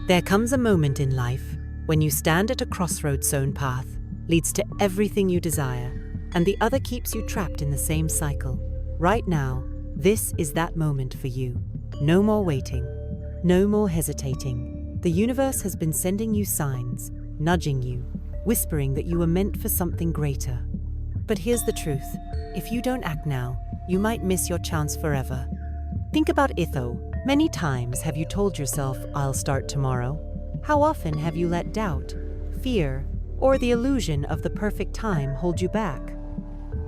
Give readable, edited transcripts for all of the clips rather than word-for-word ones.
There comes a moment in life when you stand at a crossroads. Own path leads to everything you desire, and the other keeps you trapped in the same cycle. Right now, this is that moment for you. No more waiting, no more hesitating. The universe has been sending you signs, nudging you, whispering that you were meant for something greater. But here's the truth. If you don't act now, you might miss your chance forever. Think about Itho. Many times have you told yourself, "I'll start tomorrow"? How often have you let doubt, fear, or the illusion of the perfect time hold you back?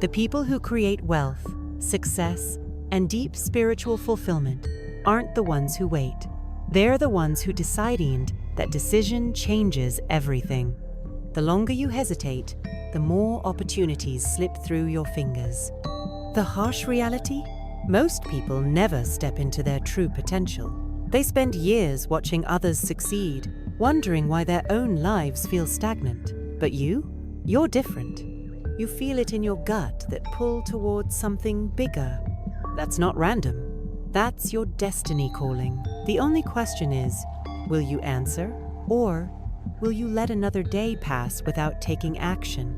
The people who create wealth, success, and deep spiritual fulfillment aren't the ones who wait. They're the ones who decide that decision changes everything. The longer you hesitate, the more opportunities slip through your fingers. The harsh reality? Most people never step into their true potential. They spend years watching others succeed, wondering why their own lives feel stagnant. But you're different. You feel it in your gut that pull towards something bigger. That's not random. That's your destiny calling. The only question is, will you answer, or will you let another day pass without taking action?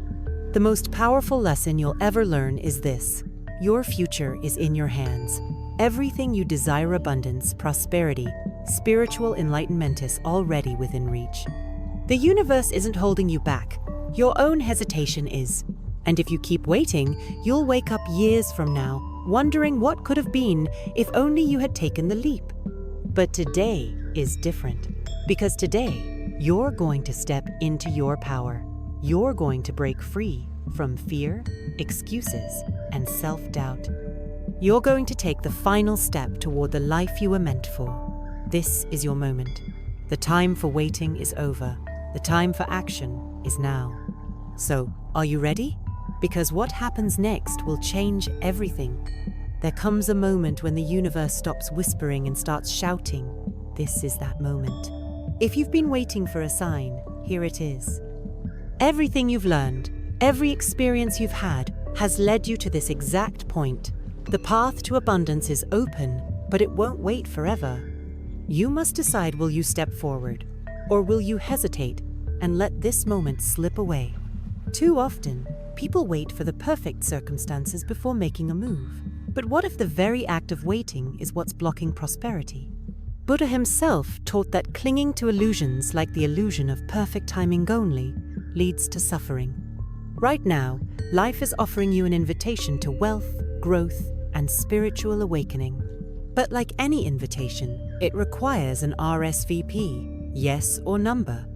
The most powerful lesson you'll ever learn is this: your future is in your hands. Everything you desire, abundance, prosperity, spiritual enlightenment, is already within reach. The universe isn't holding you back. Your own hesitation is. And if you keep waiting, you'll wake up years from now, wondering what could have been if only you had taken the leap. But today is different, because today you're going to step into your power. You're going to break free from fear, excuses, and self-doubt. You're going to take the final step toward the life you were meant for. This is your moment. The time for waiting is over. The time for action is now. So, are you ready? Because what happens next will change everything. There comes a moment when the universe stops whispering and starts shouting. This is that moment. If you've been waiting for a sign, here it is. Everything you've learned, every experience you've had, has led you to this exact point. The path to abundance is open, but it won't wait forever. You must decide, will you step forward, or will you hesitate and let this moment slip away? Too often, people wait for the perfect circumstances before making a move. But what if the very act of waiting is what's blocking prosperity? Buddha himself taught that clinging to illusions, like the illusion of perfect timing only, leads to suffering. Right now, life is offering you an invitation to wealth, growth, and spiritual awakening. But like any invitation, it requires an RSVP, yes or number.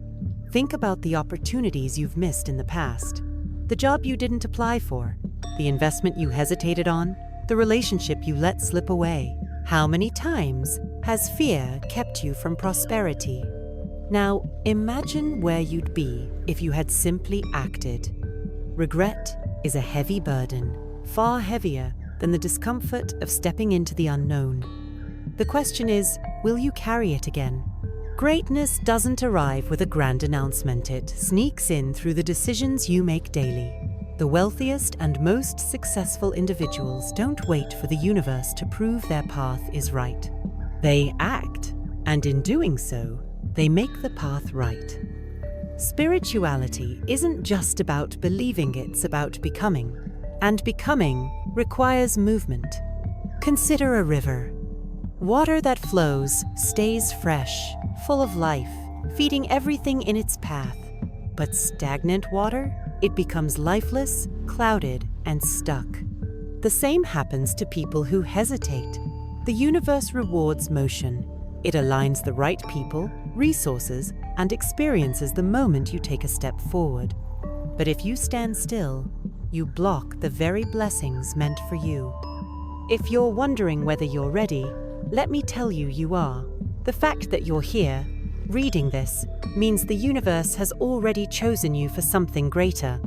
Think about the opportunities you've missed in the past. The job you didn't apply for, the investment you hesitated on, the relationship you let slip away. How many times has fear kept you from prosperity? Now, imagine where you'd be if you had simply acted. Regret is a heavy burden, far heavier than the discomfort of stepping into the unknown. The question is, will you carry it again? Greatness doesn't arrive with a grand announcement. It sneaks in through the decisions you make daily. The wealthiest and most successful individuals don't wait for the universe to prove their path is right. They act, and in doing so, they make the path right. Spirituality isn't just about believing, it's about becoming. And becoming requires movement. Consider a river. Water that flows stays fresh, full of life, feeding everything in its path. But stagnant water? It becomes lifeless, clouded, and stuck. The same happens to people who hesitate. The universe rewards motion. It aligns the right people, resources, and experiences the moment you take a step forward. But if you stand still, you block the very blessings meant for you. If you're wondering whether you're ready, let me tell you, you are. The fact that you're here, reading this, means the universe has already chosen you for something greater.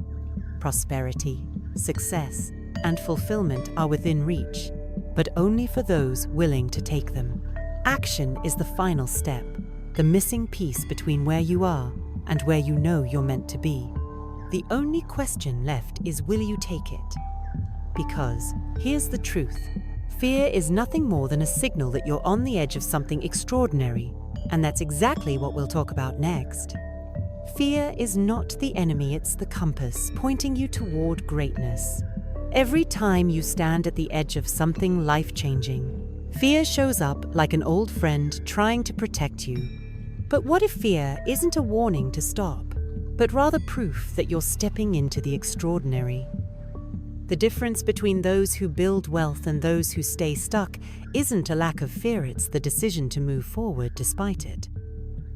Prosperity, success, and fulfillment are within reach, but only for those willing to take them. Action is the final step, the missing piece between where you are and where you know you're meant to be. The only question left is, will you take it? Because here's the truth. Fear is nothing more than a signal that you're on the edge of something extraordinary, And that's exactly what we'll talk about next. Fear is not the enemy, it's the compass pointing you toward greatness. Every time you stand at the edge of something life-changing, fear shows up like an old friend trying to protect you. But what if fear isn't a warning to stop, but rather proof that you're stepping into the extraordinary? The difference between those who build wealth and those who stay stuck isn't a lack of fear, it's the decision to move forward despite it.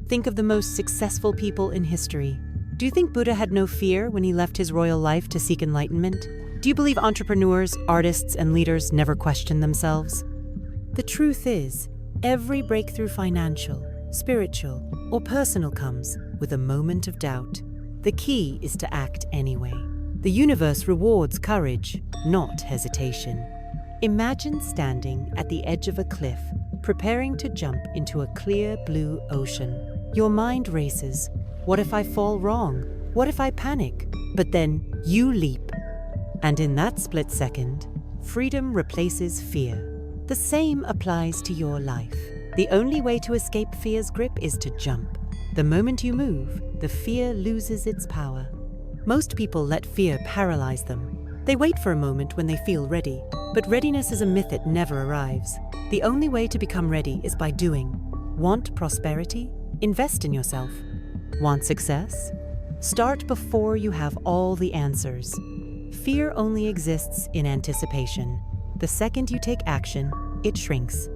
Think of the most successful people in history. Do you think Buddha had no fear when he left his royal life to seek enlightenment? Do you believe entrepreneurs, artists, and leaders never question themselves? The truth is, every breakthrough, financial, spiritual, or personal, comes with a moment of doubt. The key is to act anyway. The universe rewards courage, not hesitation. Imagine standing at the edge of a cliff, preparing to jump into a clear blue ocean. Your mind races. What if I fall wrong? What if I panic? But then you leap. And in that split second, freedom replaces fear. The same applies to your life. The only way to escape fear's grip is to jump. The moment you move, the fear loses its power. Most people let fear paralyze them. They wait for a moment when they feel ready, but readiness is a myth, it never arrives. The only way to become ready is by doing. Want prosperity? Invest in yourself. Want success? Start before you have all the answers. Fear only exists in anticipation. The second you take action, it shrinks.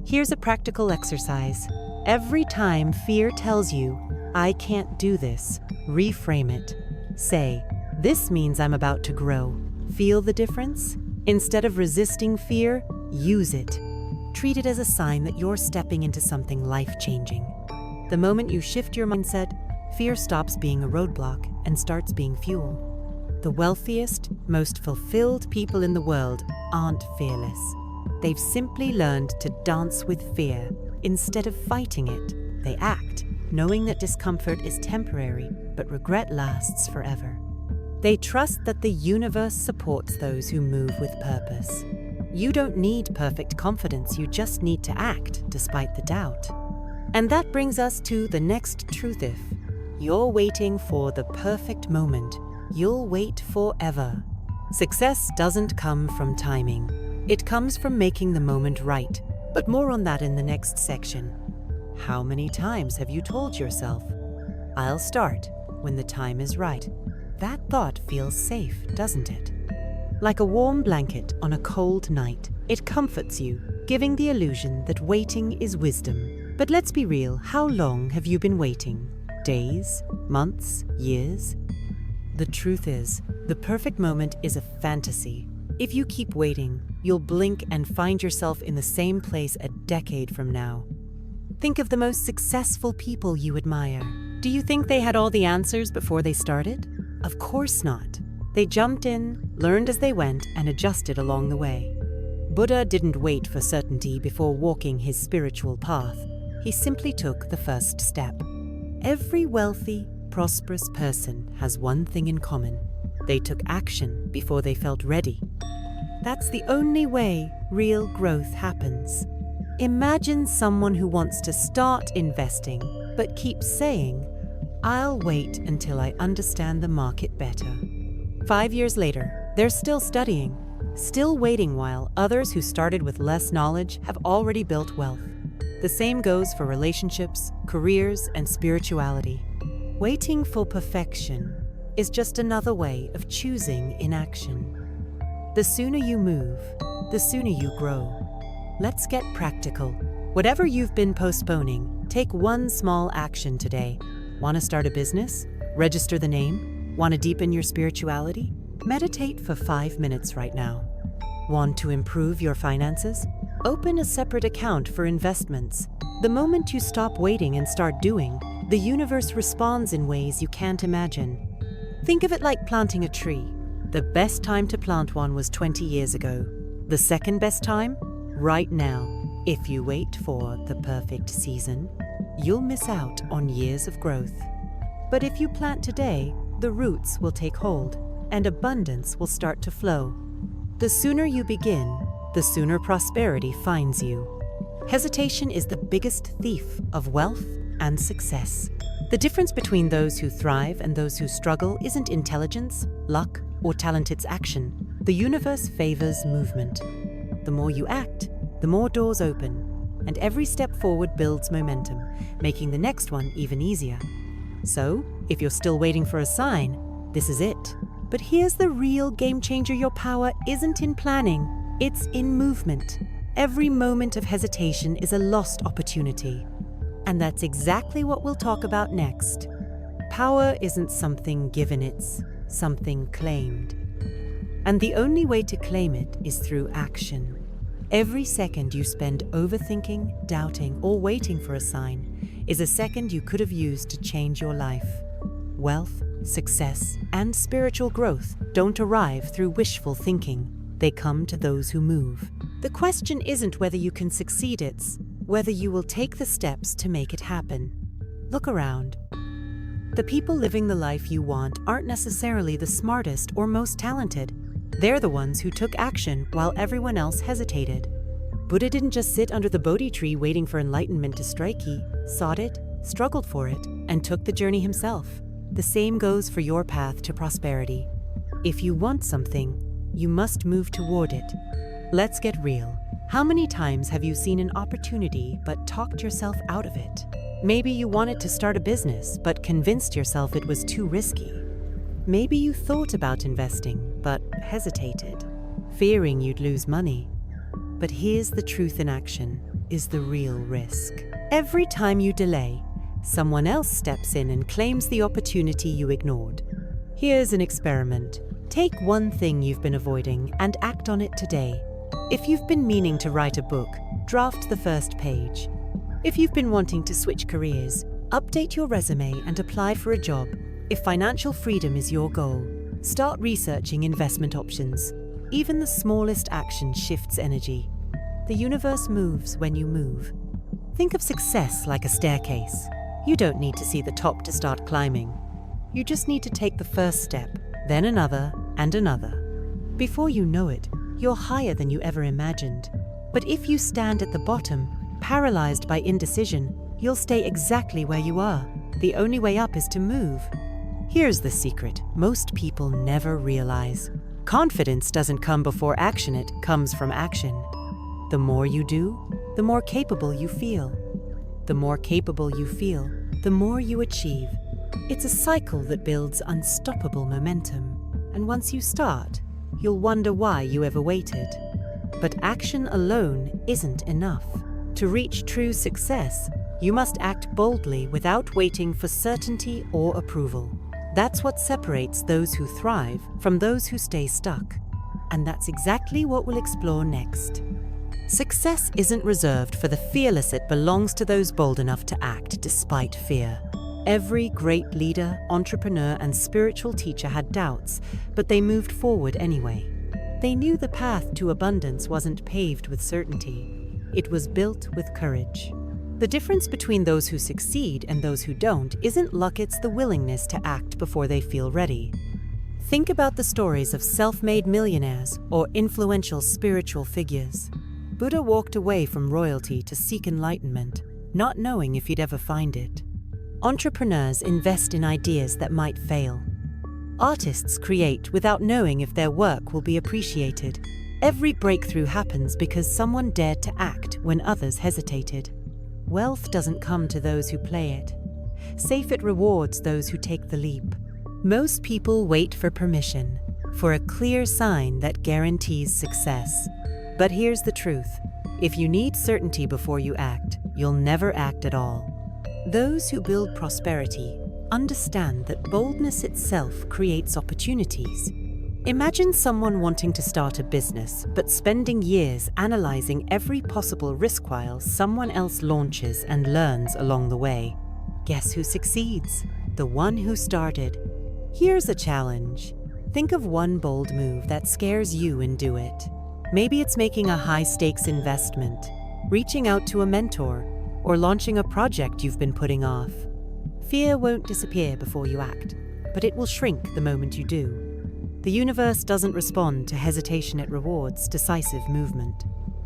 Here's a practical exercise. Every time fear tells you, "I can't do this," reframe it. Say, "This means I'm about to grow." Feel the difference? Instead of resisting fear, use it. Treat it as a sign that you're stepping into something life-changing. The moment you shift your mindset, fear stops being a roadblock and starts being fuel. The wealthiest, most fulfilled people in the world aren't fearless. They've simply learned to dance with fear. Instead of fighting it, they act, knowing that discomfort is temporary, but regret lasts forever. They trust that the universe supports those who move with purpose. You don't need perfect confidence, you just need to act despite the doubt. And that brings us to the next truth. If you're waiting for the perfect moment, you'll wait forever. Success doesn't come from timing. It comes from making the moment right. But more on that in the next section. How many times have you told yourself, "I'll start when the time is right"? That thought feels safe, doesn't it? Like a warm blanket on a cold night, it comforts you, giving the illusion that waiting is wisdom. But let's be real, how long have you been waiting? Days? Months? Years? The truth is, the perfect moment is a fantasy. If you keep waiting, you'll blink and find yourself in the same place a decade from now. Think of the most successful people you admire. Do you think they had all the answers before they started? Of course not. They jumped in, learned as they went, and adjusted along the way. Buddha didn't wait for certainty before walking his spiritual path. He simply took the first step. Every wealthy, prosperous person has one thing in common. They took action before they felt ready. That's the only way real growth happens. Imagine someone who wants to start investing, but keeps saying, "I'll wait until I understand the market better." 5 years later, they're still studying, still waiting, while others who started with less knowledge have already built wealth. The same goes for relationships, careers, and spirituality. Waiting for perfection is just another way of choosing inaction. The sooner you move, the sooner you grow. Let's get practical. Whatever you've been postponing, take one small action today. Want to start a business? Register the name? Want to deepen your spirituality? Meditate for 5 minutes right now. Want to improve your finances? Open a separate account for investments. The moment you stop waiting and start doing, the universe responds in ways you can't imagine. Think of it like planting a tree. The best time to plant one was 20 years ago. The second best time? Right now. If you wait for the perfect season, you'll miss out on years of growth. But if you plant today, the roots will take hold and abundance will start to flow. The sooner you begin, the sooner prosperity finds you. Hesitation is the biggest thief of wealth and success. The difference between those who thrive and those who struggle isn't intelligence, luck, or talent, it's action. The universe favors movement. The more you act, the more doors open, and every step forward builds momentum, making the next one even easier. So, if you're still waiting for a sign, this is it. But here's the real game changer: your power isn't in planning, it's in movement. Every moment of hesitation is a lost opportunity. And that's exactly what we'll talk about next. Power isn't something given, it's something claimed. And the only way to claim it is through action. Every second you spend overthinking, doubting, or waiting for a sign is a second you could have used to change your life. Wealth, success, and spiritual growth don't arrive through wishful thinking. They come to those who move. The question isn't whether you can succeed, it's whether you will take the steps to make it happen. Look around. The people living the life you want aren't necessarily the smartest or most talented. They're the ones who took action while everyone else hesitated. Buddha didn't just sit under the Bodhi tree waiting for enlightenment to strike. He sought it, struggled for it, and took the journey himself. The same goes for your path to prosperity. If you want something, you must move toward it. Let's get real. How many times have you seen an opportunity but talked yourself out of it? Maybe you wanted to start a business but convinced yourself it was too risky. Maybe you thought about investing but hesitated, fearing you'd lose money. But here's the truth in action, is the real risk. Every time you delay, someone else steps in and claims the opportunity you ignored. Here's an experiment. Take one thing you've been avoiding and act on it today. If you've been meaning to write a book, draft the first page. If you've been wanting to switch careers, update your resume and apply for a job. If financial freedom is your goal, start researching investment options. Even the smallest action shifts energy. The universe moves when you move. Think of success like a staircase. You don't need to see the top to start climbing. You just need to take the first step, then another and another. Before you know it, you're higher than you ever imagined. But if you stand at the bottom, paralyzed by indecision, you'll stay exactly where you are. The only way up is to move. Here's the secret most people never realize. Confidence doesn't come before action, it comes from action. The more you do, the more capable you feel. The more capable you feel, the more you achieve. It's a cycle that builds unstoppable momentum. And once you start, you'll wonder why you ever waited. But action alone isn't enough. To reach true success, you must act boldly without waiting for certainty or approval. That's what separates those who thrive from those who stay stuck. And that's exactly what we'll explore next. Success isn't reserved for the fearless, it belongs to those bold enough to act despite fear. Every great leader, entrepreneur, and spiritual teacher had doubts, but they moved forward anyway. They knew the path to abundance wasn't paved with certainty. It was built with courage. The difference between those who succeed and those who don't isn't luck, it's the willingness to act before they feel ready. Think about the stories of self-made millionaires or influential spiritual figures. Buddha walked away from royalty to seek enlightenment, not knowing if he'd ever find it. Entrepreneurs invest in ideas that might fail. Artists create without knowing if their work will be appreciated. Every breakthrough happens because someone dared to act when others hesitated. Wealth doesn't come to those who play it. Safe, it rewards those who take the leap. Most people wait for permission, for a clear sign that guarantees success. But here's the truth. If you need certainty before you act, you'll never act at all. Those who build prosperity understand that boldness itself creates opportunities. Imagine someone wanting to start a business, but spending years analyzing every possible risk while someone else launches and learns along the way. Guess who succeeds? The one who started. Here's a challenge. Think of one bold move that scares you and do it. Maybe it's making a high-stakes investment, reaching out to a mentor, or launching a project you've been putting off. Fear won't disappear before you act, but it will shrink the moment you do. The universe doesn't respond to hesitation, it rewards decisive movement.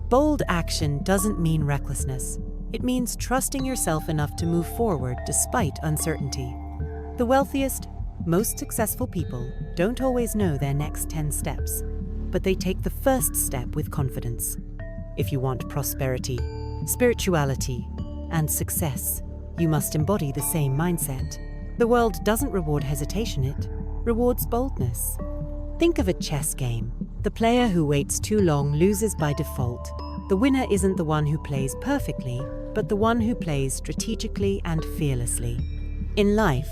Bold action doesn't mean recklessness. It means trusting yourself enough to move forward despite uncertainty. The wealthiest, most successful people don't always know their next 10 steps, but they take the first step with confidence. If you want prosperity, spirituality, and success, you must embody the same mindset. The world doesn't reward hesitation, it rewards boldness. Think of a chess game. The player who waits too long loses by default. The winner isn't the one who plays perfectly, but the one who plays strategically and fearlessly. In life,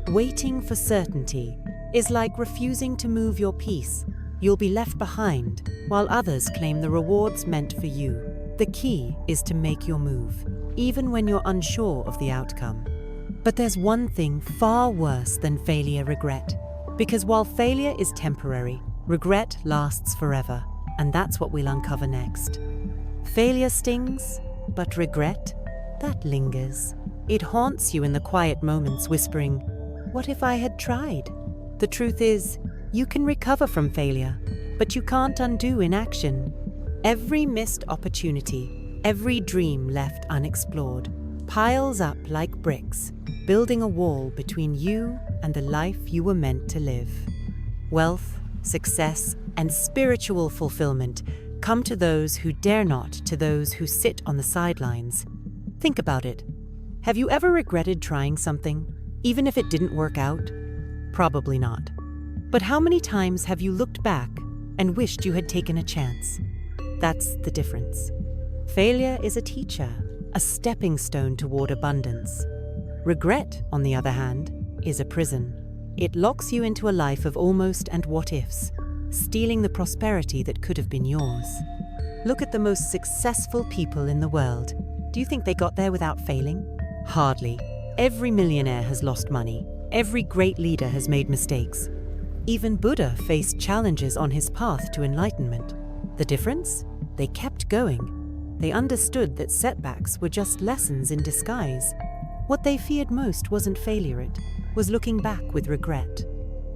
waiting for certainty is like refusing to move your piece. You'll be left behind, while others claim the rewards meant for you. The key is to make your move, even when you're unsure of the outcome. But there's one thing far worse than failure regret. Because while failure is temporary, regret lasts forever, and that's what we'll uncover next. Failure stings, but regret, that lingers. It haunts you in the quiet moments, whispering, "What if I had tried?" The truth is, you can recover from failure, but you can't undo inaction. Every missed opportunity, every dream left unexplored, piles up like bricks, building a wall between you and the life you were meant to live. Wealth, success, and spiritual fulfillment come to those who dare not, to those who sit on the sidelines. Think about it. Have you ever regretted trying something, even if it didn't work out? Probably not. But how many times have you looked back and wished you had taken a chance? That's the difference. Failure is a teacher, a stepping stone toward abundance. Regret, on the other hand, is a prison. It locks you into a life of almost and what-ifs, stealing the prosperity that could have been yours. Look at the most successful people in the world. Do you think they got there without failing? Hardly. Every millionaire has lost money. Every great leader has made mistakes. Even Buddha faced challenges on his path to enlightenment. The difference? They kept going. They understood that setbacks were just lessons in disguise. What they feared most wasn't failure, it was looking back with regret.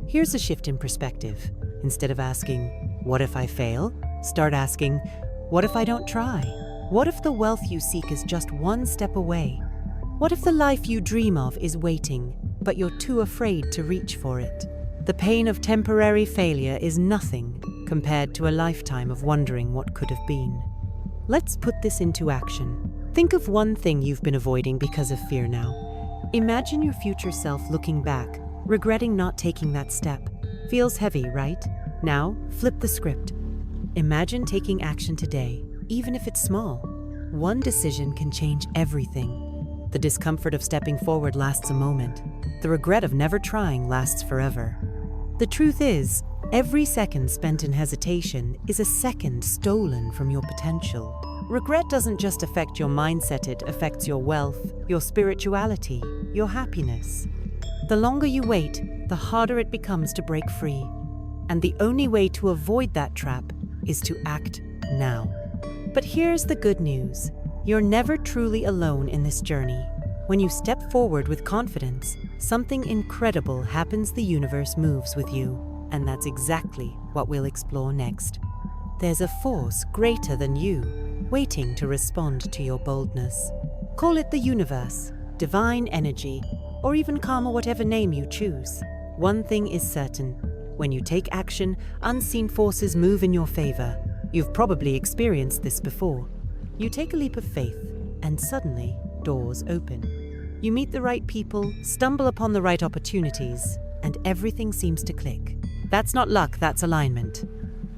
Here's a shift in perspective. Instead of asking, "What if I fail?" start asking, "What if I don't try? What if the wealth you seek is just one step away? What if the life you dream of is waiting, but you're too afraid to reach for it?" The pain of temporary failure is nothing compared to a lifetime of wondering what could have been. Let's put this into action. Think of one thing you've been avoiding because of fear now. Imagine your future self looking back, regretting not taking that step. Feels heavy, right? Now, flip the script. Imagine taking action today, even if it's small. One decision can change everything. The discomfort of stepping forward lasts a moment. The regret of never trying lasts forever. The truth is, every second spent in hesitation is a second stolen from your potential. Regret doesn't just affect your mindset, it affects your wealth, your spirituality, your happiness. The longer you wait, the harder it becomes to break free. And the only way to avoid that trap is to act now. But here's the good news. You're never truly alone in this journey. When you step forward with confidence, something incredible happens. The universe moves with you. And that's exactly what we'll explore next. There's a force greater than you, waiting to respond to your boldness. Call it the universe, divine energy, or even calm, whatever name you choose. One thing is certain. When you take action, unseen forces move in your favor. You've probably experienced this before. You take a leap of faith, and suddenly, doors open. You meet the right people, stumble upon the right opportunities, and everything seems to click. That's not luck, that's alignment.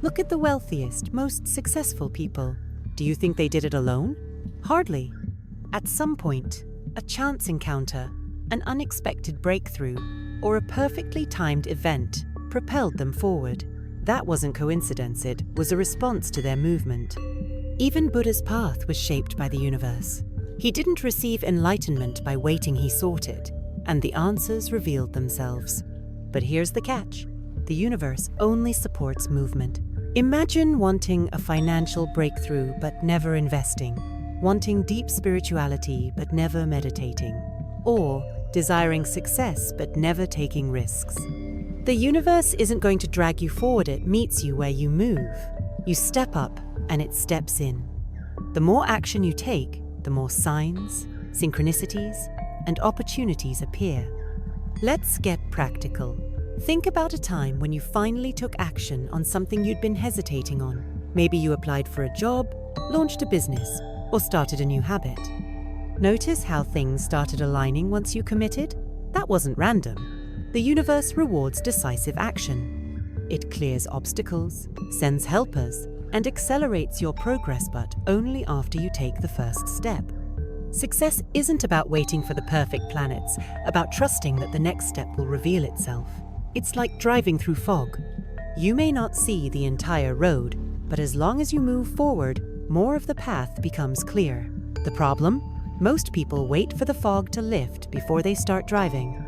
Look at the wealthiest, most successful people. Do you think they did it alone? Hardly. At some point, a chance encounter, an unexpected breakthrough, or a perfectly timed event propelled them forward. That wasn't coincidence, it was a response to their movement. Even Buddha's path was shaped by the universe. He didn't receive enlightenment by waiting, he sought it, and the answers revealed themselves. But here's the catch. The universe only supports movement. Imagine wanting a financial breakthrough but never investing, wanting deep spirituality but never meditating, or desiring success but never taking risks. The universe isn't going to drag you forward, it meets you where you move. You step up and it steps in. The more action you take, the more signs, synchronicities, and opportunities appear. Let's get practical. Think about a time when you finally took action on something you'd been hesitating on. Maybe you applied for a job, launched a business, or started a new habit. Notice how things started aligning once you committed? That wasn't random. The universe rewards decisive action. It clears obstacles, sends helpers, and accelerates your progress, but only after you take the first step. Success isn't about waiting for the perfect planets, about trusting that the next step will reveal itself. It's like driving through fog. You may not see the entire road, but as long as you move forward, more of the path becomes clear. The problem? Most people wait for the fog to lift before they start driving.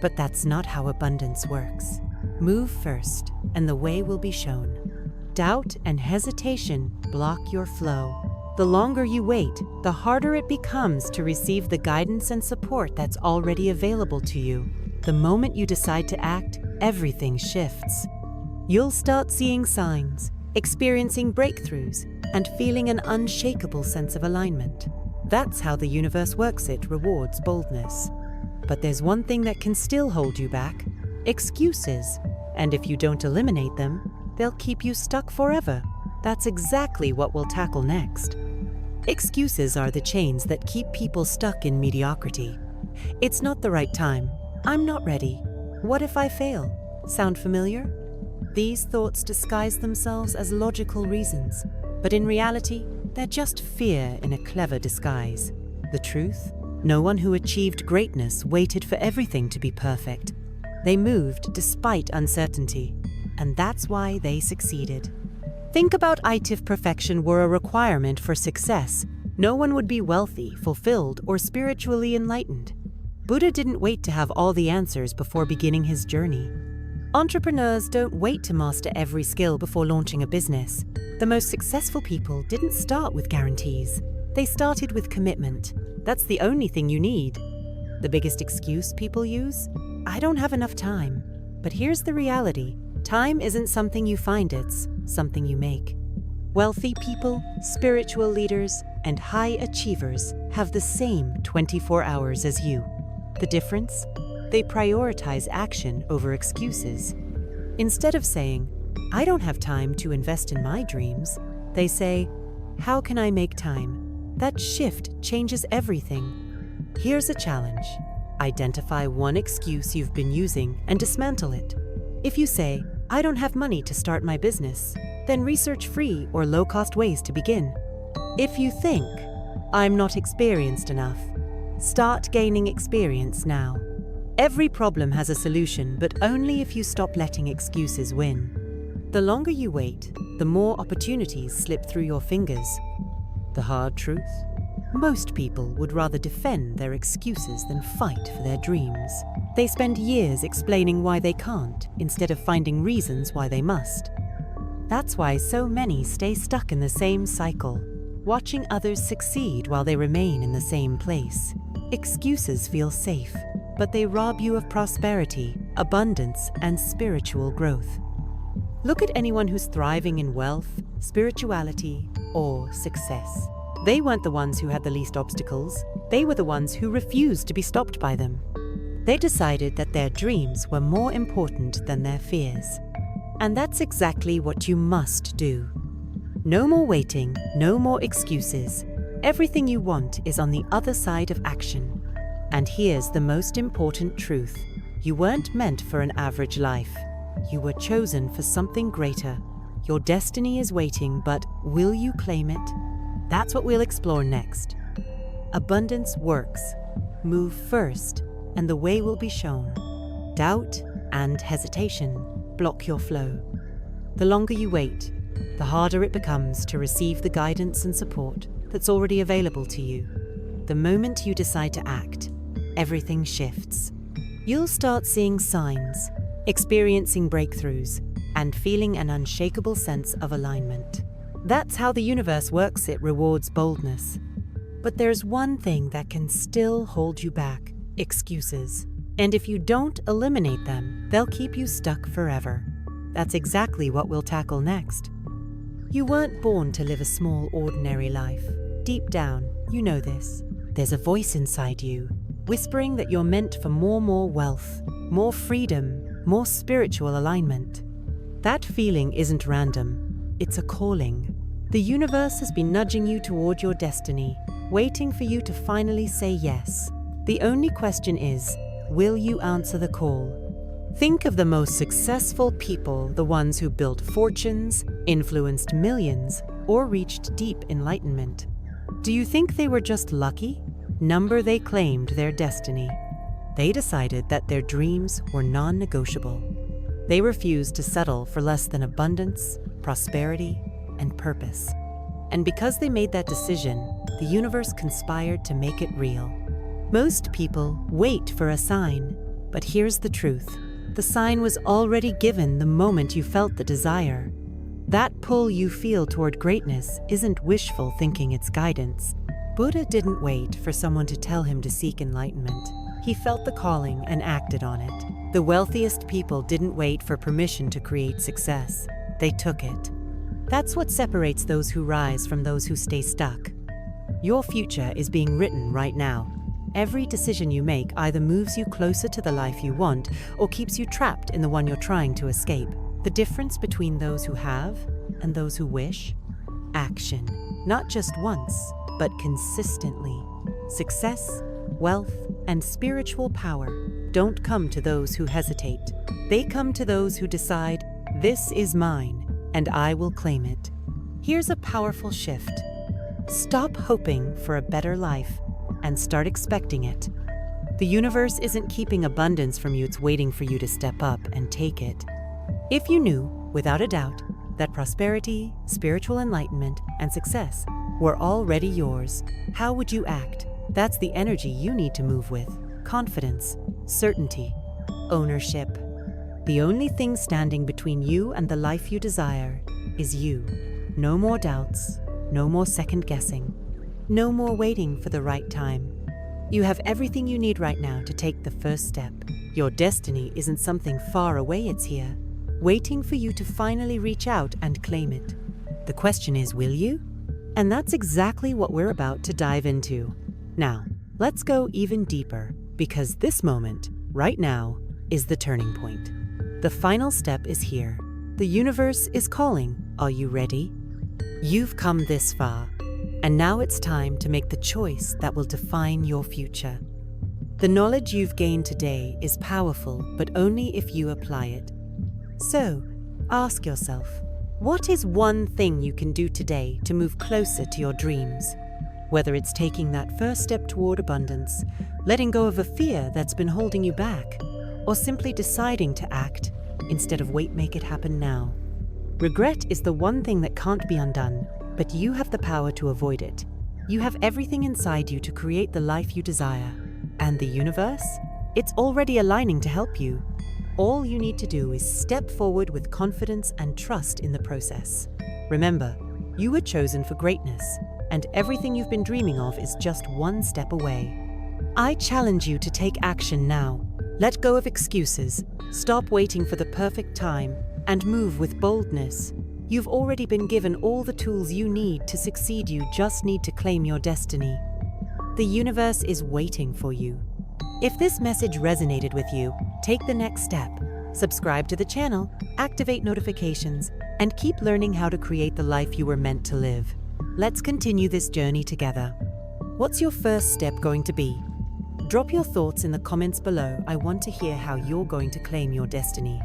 But that's not how abundance works. Move first, and the way will be shown. Doubt and hesitation block your flow. The longer you wait, the harder it becomes to receive the guidance and support that's already available to you. The moment you decide to act, everything shifts. You'll start seeing signs, experiencing breakthroughs, and feeling an unshakable sense of alignment. That's how the universe works. It rewards boldness. But there's one thing that can still hold you back: excuses. And if you don't eliminate them, they'll keep you stuck forever. That's exactly what we'll tackle next. Excuses are the chains that keep people stuck in mediocrity. It's not the right time. I'm not ready. What if I fail? Sound familiar? These thoughts disguise themselves as logical reasons, but in reality, they're just fear in a clever disguise. The truth? No one who achieved greatness waited for everything to be perfect. They moved despite uncertainty, and that's why they succeeded. Think about if perfection were a requirement for success. No one would be wealthy, fulfilled, or spiritually enlightened. Buddha didn't wait to have all the answers before beginning his journey. Entrepreneurs don't wait to master every skill before launching a business. The most successful people didn't start with guarantees. They started with commitment. That's the only thing you need. The biggest excuse people use? I don't have enough time. But here's the reality. Time isn't something you find, it's something you make. Wealthy people, spiritual leaders, and high achievers have the same 24 hours as you. The difference? They prioritize action over excuses. Instead of saying, I don't have time to invest in my dreams, they say, how can I make time? That shift changes everything. Here's a challenge. Identify one excuse you've been using and dismantle it. If you say, I don't have money to start my business, then research free or low-cost ways to begin. If you think, I'm not experienced enough, start gaining experience now. Every problem has a solution, but only if you stop letting excuses win. The longer you wait, the more opportunities slip through your fingers. The hard truth? Most people would rather defend their excuses than fight for their dreams. They spend years explaining why they can't, instead of finding reasons why they must. That's why so many stay stuck in the same cycle, watching others succeed while they remain in the same place. Excuses feel safe, but they rob you of prosperity, abundance, and spiritual growth. Look at anyone who's thriving in wealth, spirituality, or success. They weren't the ones who had the least obstacles. They were the ones who refused to be stopped by them. They decided that their dreams were more important than their fears. And that's exactly what you must do. No more waiting, no more excuses. Everything you want is on the other side of action. And here's the most important truth. You weren't meant for an average life. You were chosen for something greater. Your destiny is waiting, but will you claim it? That's what we'll explore next. Abundance works. Move first, and the way will be shown. Doubt and hesitation block your flow. The longer you wait, the harder it becomes to receive the guidance and support that's already available to you. The moment you decide to act, everything shifts. You'll start seeing signs, experiencing breakthroughs, and feeling an unshakable sense of alignment. That's how the universe works. It rewards boldness. But there's one thing that can still hold you back: excuses. And if you don't eliminate them, they'll keep you stuck forever. That's exactly what we'll tackle next. You weren't born to live a small, ordinary life. Deep down, you know this. There's a voice inside you, whispering that you're meant for more wealth, more freedom, more spiritual alignment. That feeling isn't random. It's a calling. The universe has been nudging you toward your destiny, waiting for you to finally say yes. The only question is, will you answer the call? Think of the most successful people, the ones who built fortunes, influenced millions, or reached deep enlightenment. Do you think they were just lucky? Number they claimed their destiny. They decided that their dreams were non-negotiable. They refused to settle for less than abundance, prosperity, and purpose. And because they made that decision, the universe conspired to make it real. Most people wait for a sign, but here's the truth. The sign was already given the moment you felt the desire. That pull you feel toward greatness isn't wishful thinking, it's guidance. Buddha didn't wait for someone to tell him to seek enlightenment. He felt the calling and acted on it. The wealthiest people didn't wait for permission to create success. They took it. That's what separates those who rise from those who stay stuck. Your future is being written right now. Every decision you make either moves you closer to the life you want or keeps you trapped in the one you're trying to escape. The difference between those who have and those who wish? Action. Not just once, but consistently. Success, wealth, and spiritual power don't come to those who hesitate. They come to those who decide, this is mine, and I will claim it. Here's a powerful shift. Stop hoping for a better life and start expecting it. The universe isn't keeping abundance from you, it's waiting for you to step up and take it. If you knew, without a doubt, that prosperity, spiritual enlightenment, and success were already yours, how would you act? That's the energy you need to move with. Confidence, certainty, ownership. The only thing standing between you and the life you desire is you. No more doubts, no more second guessing. No more waiting for the right time. You have everything you need right now to take the first step. Your destiny isn't something far away, it's here, waiting for you to finally reach out and claim it. The question is, will you? And that's exactly what we're about to dive into. Now, let's go even deeper, because this moment, right now, is the turning point. The final step is here. The universe is calling. Are you ready? You've come this far. And now it's time to make the choice that will define your future. The knowledge you've gained today is powerful, but only if you apply it. So, ask yourself, what is one thing you can do today to move closer to your dreams? Whether it's taking that first step toward abundance, letting go of a fear that's been holding you back, or simply deciding to act instead of wait, make it happen now. Regret is the one thing that can't be undone, but you have the power to avoid it. You have everything inside you to create the life you desire. And the universe? It's already aligning to help you. All you need to do is step forward with confidence and trust in the process. Remember, you were chosen for greatness, and everything you've been dreaming of is just one step away. I challenge you to take action now. Let go of excuses, stop waiting for the perfect time, and move with boldness. You've already been given all the tools you need to succeed. You just need to claim your destiny. The universe is waiting for you. If this message resonated with you, take the next step. Subscribe to the channel, activate notifications, and keep learning how to create the life you were meant to live. Let's continue this journey together. What's your first step going to be? Drop your thoughts in the comments below. I want to hear how you're going to claim your destiny.